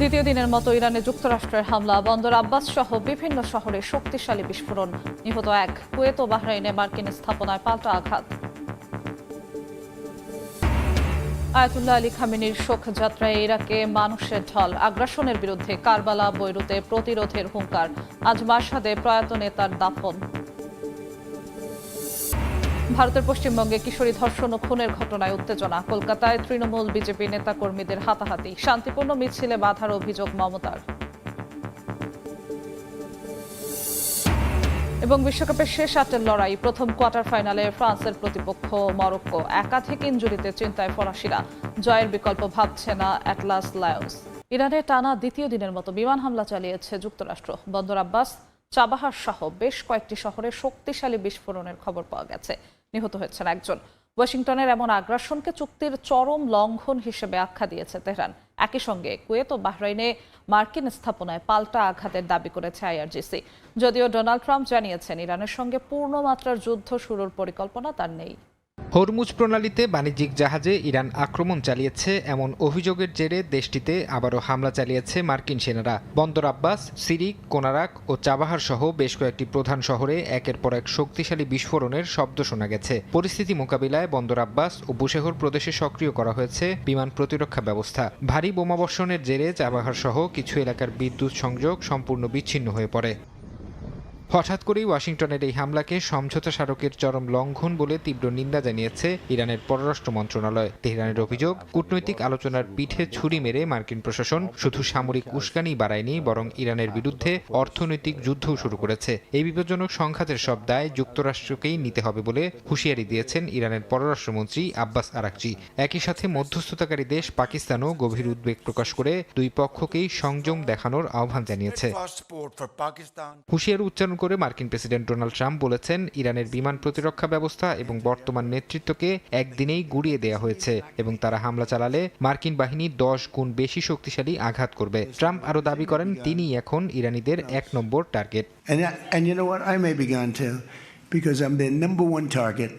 দ্বিতীয় দিনের মতো ইরানে যুক্তরাষ্ট্রের হামলা, বন্দর আব্বাস সহ বিভিন্ন শহরে শক্তিশালী বিস্ফোরণ, নিহত এক। কুয়েত ও বাহরাইনে মার্কিন স্থাপনায় পাল্টা আঘাত। আয়াতুল্লাহ আলী খামেনির শোকযাত্রায় ইরাকে মানুষের ঢল, আগ্রাসনের বিরুদ্ধে কারবালা, বৈরুতে প্রতিরোধের হুঙ্কার। আজ মাশহাদে প্রয়াত নেতার দাফন। ভারতের পশ্চিমবঙ্গে কিশোরী ধর্ষণ ও খুনের ঘটনায় উত্তেজনা, কলকাতায় তৃণমূল বিজেপি নেতাকর্মীদের হাতাহাতি, শান্তিপূর্ণ মিছিলে বাধার অভিযোগ মমতার। এবং বিশ্বকাপের শেষ 8-এর লড়াই, প্রথম কোয়ার্টার ফাইনালে ফ্রান্সের প্রতিপক্ষ মরক্কো। একাধিক ইনজুরিতে চিন্তায় ফরাসিরা, জয়ের বিকল্প ভাবছে না অ্যাটলাস লায়ন্স। ইরানে টানা দ্বিতীয় দিনের মতো বিমান হামলা চালিয়েছে যুক্তরাষ্ট্র। বন্দর আব্বাস, চাবাহার সহ বেশ কয়েকটি শহরে শক্তিশালী বিস্ফোরণের খবর পাওয়া গেছে। নিহত হয়েছেন একজন। ওয়াশিংটনের এমন আগ্রাসনকে চুক্তির চরম লঙ্ঘন হিসেবে আখ্যা দিয়েছে তেহরান। একই সঙ্গে কুয়েত ও বাহরাইনে মার্কিন স্থাপনায় পাল্টা আঘাতের দাবি করেছে আইআরজিসি। যদিও ডোনাল্ড ট্রাম্প জানিয়েছেন ইরানের সঙ্গে পূর্ণমাত্রার যুদ্ধ শুরুর পরিকল্পনা তার নেই। হরমুজ প্রণালীতে বাণিজ্যিক জাহাজে ইরান আক্রমণ চালিয়েছে এমন অভিযোগের জেরে দেশটিতে আবারও হামলা চালিয়েছে মার্কিন সেনারা। বন্দর আব্বাস, সিরিক, কোনারাক ও চাবাহার সহ বেশ কয়েকটি প্রধান শহরে একের পর এক শক্তিশালী বিস্ফোরণের শব্দ শোনা গেছে। পরিস্থিতি মোকাবিলায় বন্দর আব্বাস ও বুশেহর প্রদেশে সক্রিয় করা হয়েছে বিমান প্রতিরক্ষা ব্যবস্থা। ভারী বোমাবর্ষণের জেরে চাবাহার সহ কিছু এলাকার বিদ্যুৎ সংযোগ সম্পূর্ণ বিচ্ছিন্ন হয়ে পড়ে। হঠাৎ করেই ওয়াশিংটনের এই হামলাকে সমঝোতা স্মারকের চরম লঙ্ঘন বলে তীব্র নিন্দা জানিয়েছে ইরানের পররাষ্ট্র মন্ত্রণালয়। তেহরানের অভিযোগ, কূটনৈতিক আলোচনার পিঠে ছুরি মেরে মার্কিন প্রশাসন শুধু সামরিক উস্কানি বাড়ায়নি, বরং ইরানের বিরুদ্ধে অর্থনৈতিক যুদ্ধও শুরু করেছে। এই বিপজ্জনক সংঘাতের সব দায় যুক্তরাষ্ট্রকেই নিতে হবে বলে হুঁশিয়ারি দিয়েছেন ইরানের পররাষ্ট্রমন্ত্রী আব্বাস আরাকচি। একই সাথে মধ্যস্থতাকারী দেশ পাকিস্তানও গভীর উদ্বেগ প্রকাশ করে দুই পক্ষকেই সংযম দেখানোর আহ্বান জানিয়েছে। হুঁশিয়ারি উচ্চারণ করে মার্কিন প্রেসিডেন্ট ডোনাল্ড ট্রাম্প বলেছেন, ইরানের বিমান প্রতিরক্ষা ব্যবস্থা এবং বর্তমান নেতৃত্বকে একদিনেই গুড়িয়ে দেয়া হয়েছে এবং তারা হামলা চালালে মার্কিন বাহিনী 10 গুণ বেশি শক্তিশালী আঘাত করবে। ট্রাম্প আরও দাবি করেন তিনি এখন ইরানিদের 1 নম্বর target. And you know what? I may be gone too, because I'm their number one target.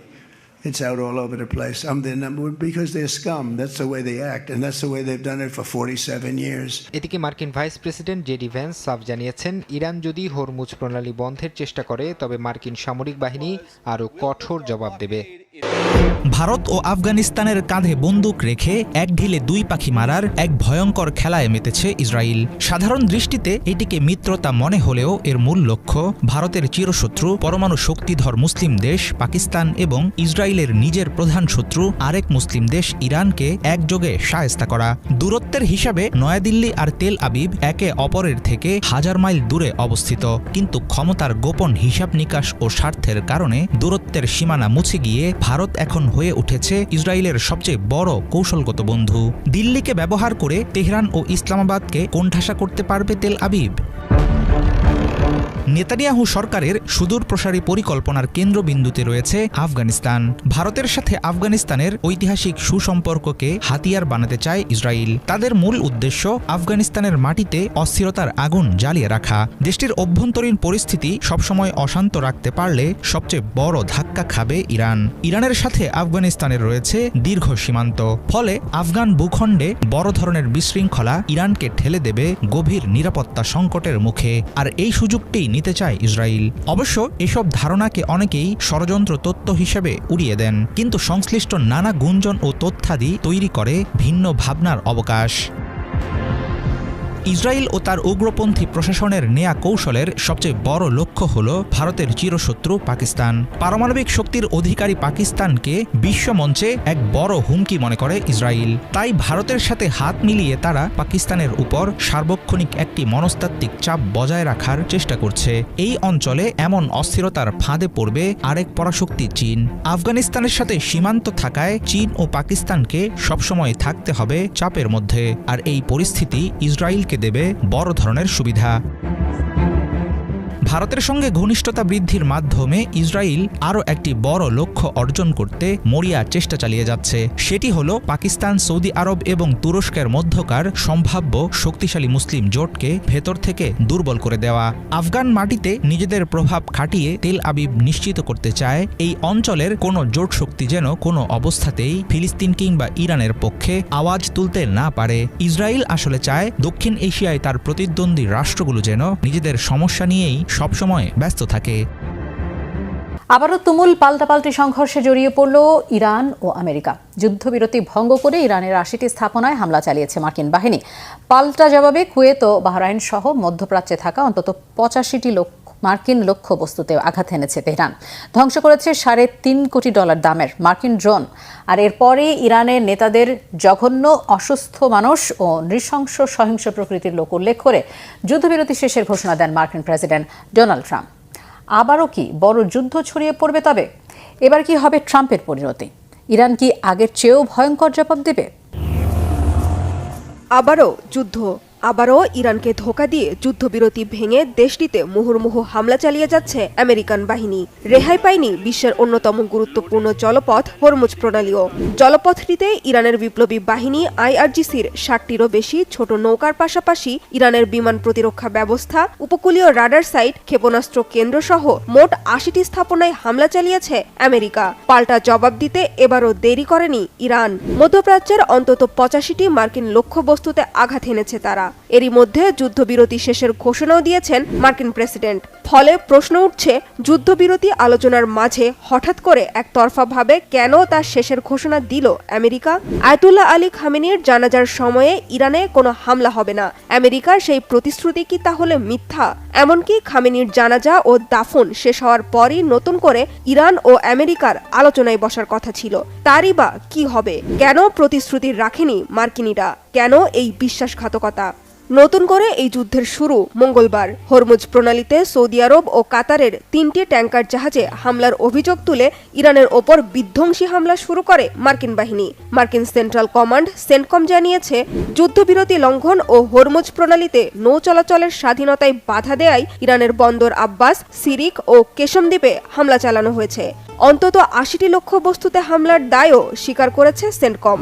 It's out all over the place. I'm their number one because they're scum. That's the way they act, and that's the way they've done it for 47 years. এদিকে মার্কিন vice president JD Vance সাফ জানিয়েছেন, Iran যদি Hormuz প্রণালী বন্ধের চেষ্টা করে তবে মার্কিন সামরিক বাহিনী আরও কঠোর জবাব দেবে। ভারত ও আফগানিস্তানের কাঁধে বন্দুক রেখে এক ঢিলে দুই পাখি মারার এক ভয়ঙ্কর খেলায় মেতেছে ইসরায়েল। সাধারণ দৃষ্টিতে এটিকে মিত্রতা মনে হলেও এর মূল লক্ষ্য ভারতের চিরশত্রু, পরমাণু শক্তিধর মুসলিম দেশ পাকিস্তান এবং ইসরায়েলের নিজের প্রধান শত্রু আরেক মুসলিম দেশ ইরানকে একযোগে শায়েস্তা করা। দূরত্বের হিসাবে নয়াদিল্লি আর তেল আবিব একে অপরের থেকে 1000 মাইল দূরে অবস্থিত, কিন্তু ক্ষমতার গোপন হিসাব নিকাশ ও স্বার্থের কারণে দূরত্বের সীমানা মুছে গিয়ে ভারত এখন হয়ে উঠেছে ইসরায়েলের সবচেয়ে বড় কৌশলগত বন্ধু। দিল্লিকে ব্যবহার করে তেহরান ও ইসলামাবাদকে কোণঠাসা করতে পারবে তেল আবিব। নেতানিয়াহু সরকারের সুদূর প্রসারী পরিকল্পনার কেন্দ্রবিন্দুতে রয়েছে আফগানিস্তান। ভারতের সাথে আফগানিস্তানের ঐতিহাসিক সুসম্পর্ককে হাতিয়ার বানাতে চায় ইসরায়েল। তাদের মূল উদ্দেশ্য আফগানিস্তানের মাটিতে অস্থিরতার আগুন জ্বালিয়ে রাখা। দেশটির অভ্যন্তরীণ পরিস্থিতি সবসময় অশান্ত রাখতে পারলে সবচেয়ে বড় ধাক্কা খাবে ইরান। ইরানের সাথে আফগানিস্তানের রয়েছে দীর্ঘ সীমান্ত, ফলে আফগান ভূখণ্ডে বড় ধরনের বিশৃঙ্খলা ইরানকে ঠেলে দেবে গভীর নিরাপত্তা সংকটের মুখে। আর এই সুযোগটি নিতে চায় ইসরায়েল। অবশ্য এসব ধারণাকে অনেকেই ষড়যন্ত্র তত্ত্ব হিসেবে উড়িয়ে দেন, কিন্তু সংশ্লিষ্ট নানা গুঞ্জন ও তথ্যাদি তৈরি করে ভিন্ন ভাবনার অবকাশ। ইসরায়েল ও তার উগ্রপন্থী প্রশাসনের নেয়া কৌশলের সবচেয়ে বড় লক্ষ্য হল ভারতের চিরশত্রু পাকিস্তান। পারমাণবিক শক্তির অধিকারী পাকিস্তানকে বিশ্বমঞ্চে এক বড় হুমকি মনে করে ইসরায়েল। তাই ভারতের সাথে হাত মিলিয়ে তারা পাকিস্তানের উপর সার্বক্ষণিক একটি মনস্তাত্ত্বিক চাপ বজায় রাখার চেষ্টা করছে। এই অঞ্চলে এমন অস্থিরতার ফাঁদে পড়বে আরেক পরাশক্তি চীন। আফগানিস্তানের সাথে সীমান্ত থাকায় চীন ও পাকিস্তানকে সবসময় থাকতে হবে চাপের মধ্যে, আর এই পরিস্থিতি ইসরায়েল দেবে বড় ধরনের সুবিধা। ভারতের সঙ্গে ঘনিষ্ঠতা বৃদ্ধির মাধ্যমে ইসরায়েল আরও একটি বড় লক্ষ্য অর্জন করতে মরিয়া চেষ্টা চালিয়ে যাচ্ছে। সেটি হলো পাকিস্তান, সৌদি আরব এবং তুরস্কের মধ্যকার সম্ভাব্য শক্তিশালী মুসলিম জোটকে ভেতর থেকে দুর্বল করে দেওয়া। আফগান মাটিতে নিজেদের প্রভাব খাটিয়ে তেল আবিব নিশ্চিত করতে চায় এই অঞ্চলের কোনো জোট শক্তি যেন কোনো অবস্থাতেই ফিলিস্তিন কিংবা ইরানের পক্ষে আওয়াজ তুলতে না পারে। ইসরায়েল আসলে চায় দক্ষিণ এশিয়ায় তার প্রতিদ্বন্দ্বী রাষ্ট্রগুলো যেন নিজেদের সমস্যা নিয়েই সবসময় ব্যস্ত থাকে। আবারও তুমুল পাল্টাপাল্টি সংঘর্ষে জড়িয়ে পড়ল ইরান ও আমেরিকা। যুদ্ধবিরতি ভঙ্গ করে ইরানের ৮০টি স্থাপনায় হামলা চালিয়েছে মার্কিন বাহিনী। পাল্টা জবাবে কুয়েত ও বাহরাইন সহ মধ্যপ্রাচ্যে থাকা অন্তত ৮৫টি মার্কিন লক্ষ্যবস্তুতে আঘাত এনেছে তেহরান। ধ্বংস করেছে $৩.৫ কোটি দামের মার্কিন ড্রোন। আর এরপরে ইরানের নেতাদের জঘন্য, অসুস্থ মানুষ ও নৃশংস সহিংস প্রকৃতির লোক উল্লেখ করে যুদ্ধবিরতি শেষের ঘোষণা দেন মার্কিন প্রেসিডেন্ট ডোনাল্ড ট্রাম্প। আবারও কি বড় যুদ্ধ ছড়িয়ে পড়বে? তবে এবার কি হবে ট্রাম্পের পরিণতি? ইরান কি আগের চেয়েও ভয়ঙ্কর জবাব দেবে? আবারও যুদ্ধ, আবারও ইরানকে ধোঁকা দিয়ে যুদ্ধবিরতি ভেঙে দেশটিতে মুহুর্মুহু হামলা চালিয়ে যাচ্ছে আমেরিকান বাহিনী। রেহাই পায়নি বিশ্বের অন্যতম গুরুত্বপূর্ণ জলপথ হরমুজ প্রণালীও। জলপথটিতে ইরানের বিপ্লবী বাহিনী IRGCর 60টিরও বেশি ছোট নৌকার পাশাপাশি ইরানের বিমান প্রতিরক্ষা ব্যবস্থা, উপকূলীয় রাডার সাইট, ক্ষেপণাস্ত্র কেন্দ্র সহ মোট 80টি স্থাপনায় হামলা চালিয়েছে আমেরিকা। পাল্টা জবাব দিতে এবারও দেরি করেনি ইরান। মধ্যপ্রাচ্যের অন্তত 85টি মার্কিন লক্ষ্যবস্তুতে আঘাত এনেছে তারা। এরই মধ্যে যুদ্ধবিরতি শেষের ঘোষণাও দিয়েছেন মার্কিন প্রেসিডেন্ট। ফলে প্রশ্ন উঠছে, যুদ্ধবিরতি আলোচনার মাঝে হঠাৎ করে একতরফাভাবে কেন তার শেষের ঘোষণা দিল আমেরিকা? আয়াতুল্লাহ আলী খামেনির জানাজার সময়ে ইরানে কোনো হামলা হবে না, আমেরিকার সেই প্রতিশ্রুতি কি তাহলে মিথ্যা? এমনকি খামেনির জানাজা ও দাফন শেষ হওয়ার পরই নতুন করে ইরান ও আমেরিকার আলোচনায় বসার কথা ছিল। তারই বা কি হবে? কেন প্রতিশ্রুতি রাখেনি মার্কিনিরা? কেন এই বিশ্বাসঘাতকতা? নতুন করে এই যুদ্ধের শুরু মঙ্গলবার। হরমুজ প্রণালীতে সৌদি আরব ও কাতারের 3টি ট্যাঙ্কার জাহাজে হামলার অভিযোগ তুলে ইরানের ওপর বিধ্বংসী হামলা শুরু করে মার্কিন বাহিনী। মার্কিন সেন্ট্রাল কমান্ড সেন্টকম জানিয়েছে, যুদ্ধবিরতি লঙ্ঘন ও হরমুজ প্রণালীতে নৌ চলাচলের স্বাধীনতায় বাধা দেয়ায় ইরানের বন্দর আব্বাস, সিরিক ও কেশম দ্বীপে হামলা চালানো হয়েছে। অন্তত 80টি লক্ষ্যবস্তুতে হামলার দায়ও স্বীকার করেছে সেন্টকম।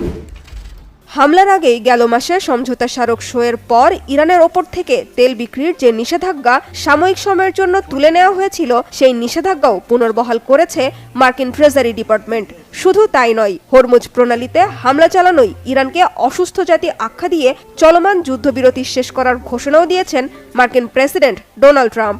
হামলার আগেই গেল মাসে সমঝোতা স্মারক সইয়ের পর ইরানের ওপর থেকে তেল বিক্রির যে নিষেধাজ্ঞা সাময়িক সময়ের জন্য তুলে নেওয়া হয়েছিল, সেই নিষেধাজ্ঞাও পুনর্বহাল করেছে মার্কিন ট্রেজারি ডিপার্টমেন্ট। শুধু তাই নয়, হরমুজ প্রণালীতে হামলা চালানোই ইরানকে অসুস্থ জাতি আখ্যা দিয়ে চলমান যুদ্ধবিরতি শেষ করার ঘোষণাও দিয়েছেন মার্কিন প্রেসিডেন্ট ডোনাল্ড ট্রাম্প।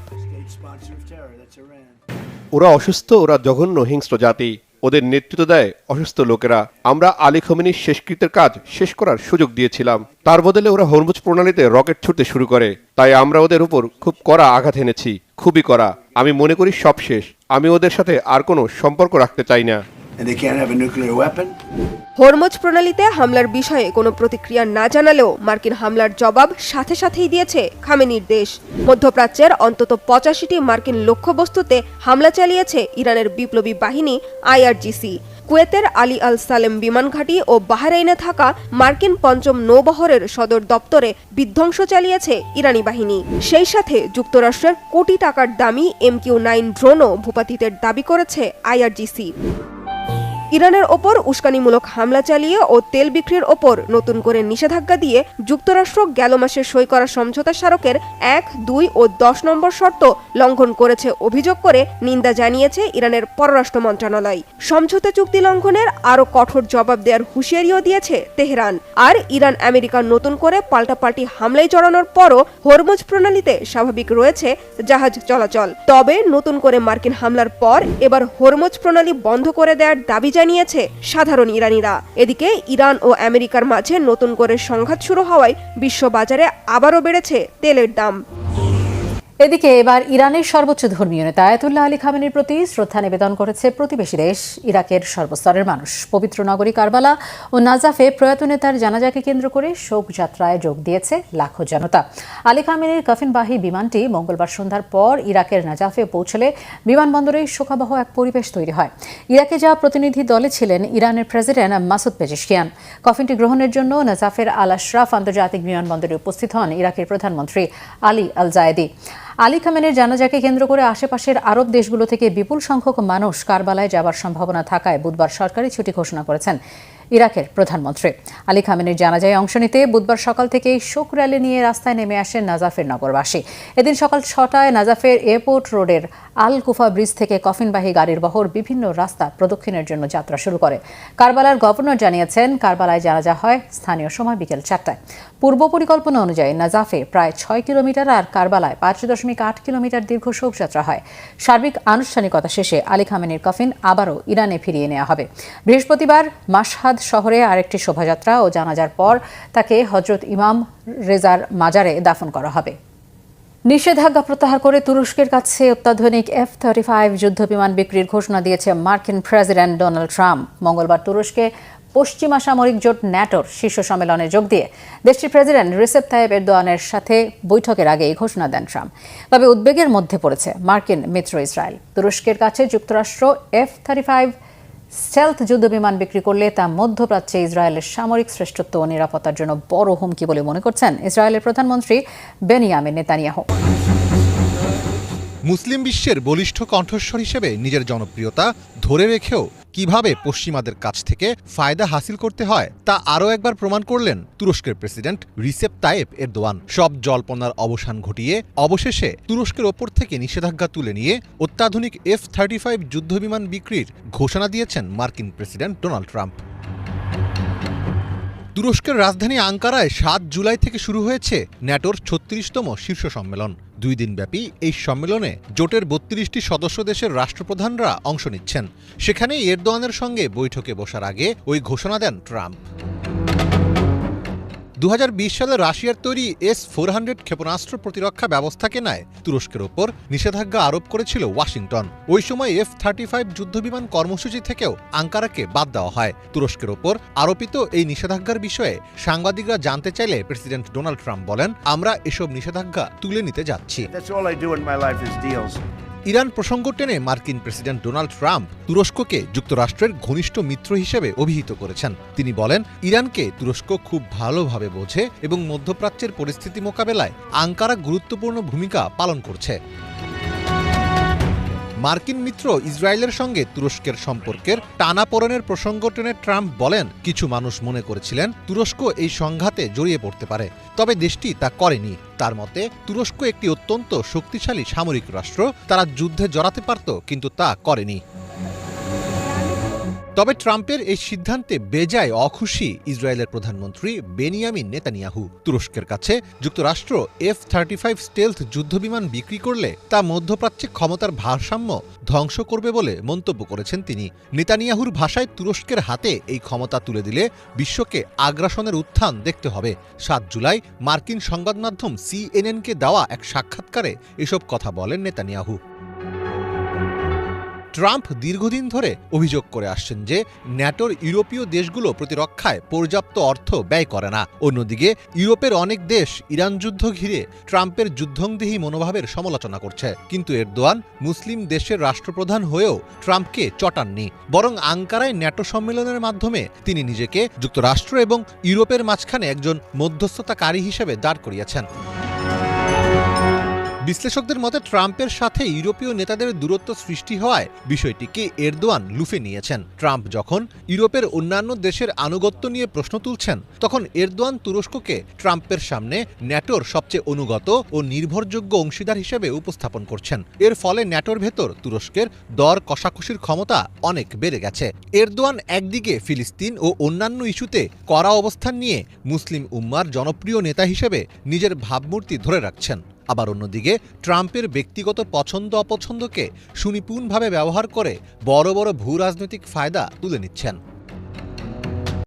ওরা অসুস্থ, ওরা জঘন্য হিংস্র জাতি, ওদের নেতৃত্ব দেয় অসুস্থ লোকেরা। আমরা আলী খমেনির শেষকৃত্যের কাজ শেষ করার সুযোগ দিয়েছিলাম, তার বদলে ওরা হরমুজ প্রণালীতে রকেট ছুটতে শুরু করে। তাই আমরা ওদের উপর খুব কড়া আঘাত এনেছি, খুবই কড়া। আমি মনে করি সব শেষ। আমি ওদের সাথে আর কোনো সম্পর্ক রাখতে চাই না। হরমুজ প্রণালীতে হামলার বিষয়ে কোনো প্রতিক্রিয়া না জানালেও মার্কিন হামলার জবাব সাথে সাথেই দিয়েছে খামেনির দেশ। মধ্যপ্রাচ্যের অন্তত 85টি মার্কিন লক্ষ্যবস্তুতে হামলা চালিয়েছে ইরানের বিপ্লবী বাহিনী IRGC। কুয়েতের আলী আল সালেম বিমান ঘাঁটি ও বাহরাইনে থাকা মার্কিন ৫ম নৌবহরের সদর দপ্তরে বিধ্বংস চালিয়েছে ইরানি বাহিনী। সেই সাথে যুক্তরাষ্ট্রের কোটি টাকার দামি MQ-9 ড্রোনও ভূপাতিতের দাবি করেছে IRGC। ইরানের ওপর উস্কানিমূলক হামলা চালিয়ে ও তেল বিক্রির ওপর নতুন করে নিষেধাজ্ঞা দিয়ে যুক্তরাষ্ট্র গেল মাসে সই করা সমঝোতা স্মারকের ১, ২ ও ১০ নম্বর শর্ত লঙ্ঘন করেছে অভিযোগ করে নিন্দা জানিয়েছে ইরানের পররাষ্ট্র মন্ত্রণালয়। সমঝোতা চুক্তি লঙ্ঘনের আরও কঠোর জবাব দেওয়ার হুঁশিয়ারিও দিয়েছে তেহরান। আর ইরান আমেরিকার নতুন করে পাল্টাপাল্টি হামলায় জড়ানোর পরও হরমুজ প্রণালীতে স্বাভাবিক রয়েছে জাহাজ চলাচল। তবে নতুন করে মার্কিন হামলার পর এবার হরমুজ প্রণালী বন্ধ করে দেওয়ার দাবি জানিয়েছে সাধারণ ইরানিরা। এদিকে ইরান ও আমেরিকার মাঝে নতুন করে সংঘাত শুরু হওয়ায় বিশ্ববাজারে আবারও বেড়েছে তেলের দাম। এদিকে এবার ইরানের সর্বোচ্চ ধর্মীয় নেতা আয়াতুল্লাহ আলী খামেনির প্রতি শ্রদ্ধা নিবেদন করেছে প্রতিবেশী দেশ ইরাকের সর্বস্তরের মানুষ। পবিত্র নগরী কারবালা ও নাজাফে প্রয়াত নেতার জানাজাকে কেন্দ্র করে শোকযাত্রায় যোগ দিয়েছে লাখো জনতা। আলী খামেনির কফিনবাহী বিমানটি মঙ্গলবার সন্ধ্যার পর ইরাকের নাজাফে পৌঁছলে বিমানবন্দরে শোকাবহ এক পরিবেশ তৈরি হয়। ইরাকে যাওয়া প্রতিনিধি দলে ছিলেন ইরানের প্রেসিডেন্ট মাসুদ পেজেশকিয়ান। কফিনটি গ্রহণের জন্য নাজাফের আল আশরাফ আন্তর্জাতিক বিমানবন্দরে উপস্থিত হন ইরাকের প্রধানমন্ত্রী আলী আল জায়েদি। আলী খামেনির জানাজাকে কেন্দ্র করে আশেপাশের আরব দেশগুলো থেকে বিপুল সংখ্যক মানুষ কারবালায় যাবার সম্ভাবনা থাকায় বুধবার সরকারি ছুটি ঘোষণা করেছেন ইরাকের প্রধানমন্ত্রী। আলী খামেনির জানাজায় অংশ নিতে বুধবার সকাল থেকেই শোক র্যালি নিয়ে রাস্তায় নেমে আসেন নাজাফের নগরবাসী। এদিন সকাল 6টায় নাজাফের এয়ারপোর্ট রোডের আল কুফা ব্রিজ থেকে কফিনবাহী গাড়ির বহর বিভিন্ন রাস্তা প্রদক্ষিণের জন্য যাত্রা শুরু করে। কারবালার গভর্নর জানিয়েছেন, কারবালায় জানাজা হয় স্থানীয় সময় বিকেল 4টায়। পূর্ব পরিকল্পনা অনুযায়ী নাজাফে প্রায় 6 কিলোমিটার আর কারবালায় 5.8 কিলোমিটার দীর্ঘ শোকযাত্রা হয়। সার্বিক আনুষ্ঠানিকতা শেষে আলী খামেনির কফিন আবারও ইরানে ফিরিয়ে নেওয়া হবে। বৃহস্পতিবার মাশহাদ শহরে আরেকটি শোভাযাত্রা ও জানাজার পর তাকে হজরত ইমাম রেজার মাজারে দাফন করা হবে। নিষেধাজ্ঞা প্রত্যাহার করে তুরস্কের কাছে অত্যাধুনিক F-35 যুদ্ধবিমান বিক্রির ঘোষণা দিয়েছে মার্কিন প্রেসিডেন্ট ডোনাল্ড ট্রাম্প। মঙ্গলবার তুরস্কে পশ্চিমা সামরিক জোট ন্যাটোর শীর্ষ সম্মেলনে যোগ দিয়ে দেশটির প্রেসিডেন্ট রিসেপ তাইয়েপ এরদোয়ানের সাথে বৈঠকের আগে এই ঘোষণা দেন ট্রাম্প। তবে উদ্বেগের মধ্যে পড়েছে মার্কিন মিত্র ইসরায়েল। তুরস্কের কাছে যুক্তরাষ্ট্র F-35 স্টেলথ যুদ্ধবিমান বিক্রি করলে তা মধ্যপ্রাচ্যে ইসরায়েলের সামরিক শ্রেষ্ঠত্ব ও নিরাপত্তার জন্য বড় হুমকি বলে মনে করছেন ইসরায়েলের প্রধানমন্ত্রী বেনিয়ামিন নেতানিয়াহু। মুসলিম বিশ্বের বলিষ্ঠ কণ্ঠস্বর হিসেবে নিজের জনপ্রিয়তা ধরে রেখেও কিভাবে পশ্চিমাদের কাছ থেকে ফায়দা হাসিল করতে হয় তা আরও একবার প্রমাণ করলেন তুরস্কের প্রেসিডেন্ট রিসেপ তাইয়েপ এরদোয়ান। সব জল্পনার অবসান ঘটিয়ে অবশেষে তুরস্কের ওপর থেকে নিষেধাজ্ঞা তুলে নিয়ে অত্যাধুনিক F-35 যুদ্ধবিমান বিক্রির ঘোষণা দিয়েছেন মার্কিন প্রেসিডেন্ট ডোনাল্ড ট্রাম্প। তুরস্কের রাজধানী আঙ্কারায় 7 জুলাই থেকে শুরু হয়েছে ন্যাটোর 36তম শীর্ষ সম্মেলন। 2 দিনব্যাপী এই সম্মেলনে জোটের 32টি সদস্য দেশের রাষ্ট্রপ্রধানরা অংশ নিচ্ছেন। সেখানে এরদোয়ানের সঙ্গে বৈঠকে বসার আগে ওই ঘোষণা দেন ট্রাম্প। 2020 সালে রাশিয়ার তৈরি S-400 ক্ষেপণাস্ত্র প্রতিরক্ষা ব্যবস্থা কেনায় তুরস্কের ওপর নিষেধাজ্ঞা আরোপ করেছিল ওয়াশিংটন। ওই সময় F-35 যুদ্ধবিমান কর্মসূচি থেকেও আঙ্কারাকে বাদ দেওয়া হয়। তুরস্কের ওপর আরোপিত এই নিষেধাজ্ঞার বিষয়ে সাংবাদিকরা জানতে চাইলে প্রেসিডেন্ট ডোনাল্ড ট্রাম্প বলেন, আমরা এসব নিষেধাজ্ঞা তুলে নিতে যাচ্ছি। ইরান প্রসঙ্গ টেনে মার্কিন প্রেসিডেন্ট ডোনাল্ড ট্রাম্প তুরস্ককে যুক্তরাষ্ট্রের ঘনিষ্ঠ মিত্র হিসেবে অভিহিত করেছেন। তিনি বলেন, ইরানকে তুরস্ক খুব ভালোভাবে বোঝে এবং মধ্যপ্রাচ্যের পরিস্থিতি মোকাবেলায় আঙ্কারা গুরুত্বপূর্ণ ভূমিকা পালন করছে। মার্কিন মিত্র ইসরায়েলের সঙ্গে তুরস্কের সম্পর্কের টানাপোড়েনের প্রসঙ্গ টেনে ট্রাম্প বলেন, কিছু মানুষ মনে করেছিলেন তুরস্ক এই সংঘাতে জড়িয়ে পড়তে পারে, তবে দেশটি তা করেনি। তার মতে তুরস্ক একটি অত্যন্ত শক্তিশালী সামরিক রাষ্ট্র, তারা যুদ্ধে জড়াতে পারত কিন্তু তা করেনি। তবে ট্রাম্পের এই সিদ্ধান্তে বেজায় অখুশি ইসরায়েলের প্রধানমন্ত্রী বেনিয়ামিন নেতানিয়াহু। তুরস্কের কাছে যুক্তরাষ্ট্র F-35 স্টেলথ যুদ্ধবিমান বিক্রি করলে তা মধ্যপ্রাচ্যে ক্ষমতার ভারসাম্য ধ্বংস করবে বলে মন্তব্য করেছেন তিনি। নেতানিয়াহুর ভাষায় তুরস্কের হাতে এই ক্ষমতা তুলে দিলে বিশ্বকে আগ্রাসনের উত্থান দেখতে হবে। 7 জুলাই মার্কিন সংবাদ মাধ্যম CNN-কে দেওয়া এক সাক্ষাৎকারে এসব কথা বলেন নেতানিয়াহু। ট্রাম্প দীর্ঘদিন ধরে অভিযোগ করে আসছেন যে ন্যাটোর ইউরোপীয় দেশগুলো প্রতিরক্ষায় পর্যাপ্ত অর্থ ব্যয় করে না। অন্যদিকে ইউরোপের অনেক দেশ ইরান যুদ্ধ ঘিরে ট্রাম্পের যুদ্ধংদেহী মনোভাবের সমালোচনা করছে, কিন্তু এরদোয়ান মুসলিম দেশের রাষ্ট্রপ্রধান হয়েও ট্রাম্পকে চটাননি, বরং আঙ্কারায় ন্যাটো সম্মেলনের মাধ্যমে তিনি নিজেকে যুক্তরাষ্ট্র এবং ইউরোপের মাঝখানে একজন মধ্যস্থতাকারী হিসেবে দাঁড় করিয়েছেন। বিশ্লেষকদের মতে ট্রাম্পের সাথে ইউরোপীয় নেতাদের দূরত্ব সৃষ্টি হওয়ায় বিষয়টিকে এরদোয়ান লুফে নিয়েছেন। ট্রাম্প যখন ইউরোপের অন্যান্য দেশের আনুগত্য নিয়ে প্রশ্ন তুলছেন, তখন এরদোয়ান তুরস্ককে ট্রাম্পের সামনে ন্যাটোর সবচেয়ে অনুগত ও নির্ভরযোগ্য অংশীদার হিসেবে উপস্থাপন করছেন। এর ফলে ন্যাটোর ভেতর তুরস্কের দর কষাকষির ক্ষমতা অনেক বেড়ে গেছে। এরদোয়ান একদিকে ফিলিস্তিন ও অন্যান্য ইস্যুতে কড়া অবস্থান নিয়ে মুসলিম উম্মার জনপ্রিয় নেতা হিসেবে নিজের ভাবমূর্তি ধরে রাখছেন, আবার অন্যদিকে ট্রাম্পের ব্যক্তিগত পছন্দ অপছন্দকে সুনিপুণভাবে ব্যবহার করে বড় বড় ভূ রাজনৈতিক ফায়দা তুলে নিচ্ছেন।